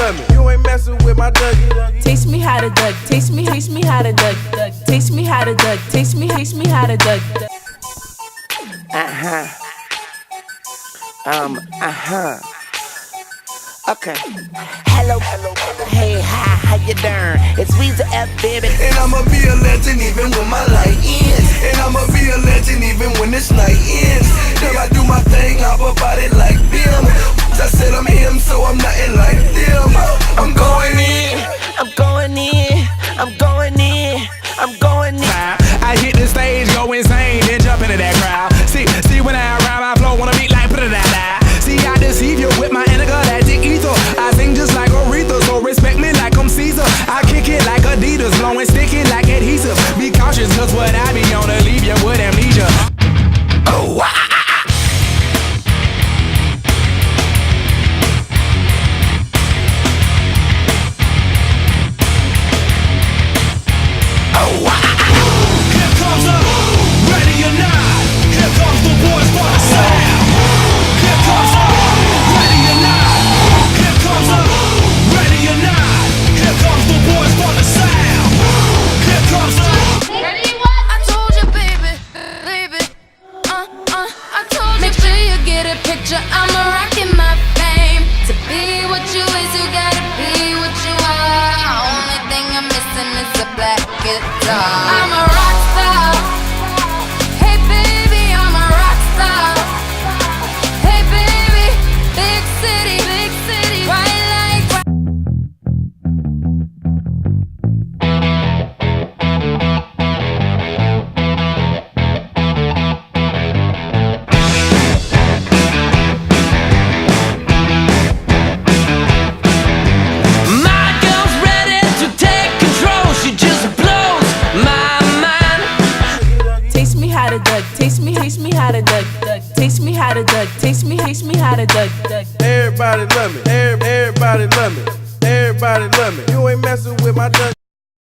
love me. You ain't messing with my dougie. Taste me how to Doug. Taste me how to Doug. Taste me how to Doug. Taste me how to Doug. Okay. Hello, hey, hi, how you doing? It's Weezer F, baby. And I'ma be a legend even when my light ends. And I'ma be a legend even when this night ends. Then I do my thing, hop about it like them. I said I'm him, so I'm nothing like them. I'm going in, I'm going in, I'm going in, I'm going in. I hit the stage, go insane, then jump into that crowd. See when I rhyme, I flow, wanna beat like put it out. See, I deceive you with my intergalactic ether. I sing just like Aretha, so respect me like I'm Caesar. I kick it like Adidas, blowing sticky like adhesive. Be cautious, cause what I be on to leave you with amnesia. Oh, I'm a rockin' my fame. To be what you is, you gotta be what you are. Only thing I'm missing is a black guitar. I'm a rock star. Hey baby, I'm a rock star. Hey baby, big city, white light. Taste me how to Doug. Taste me how to Doug. Taste me how to Doug. Taste me how to Doug. Everybody love me. Everybody love me. Everybody love me. You ain't messing with my dougie.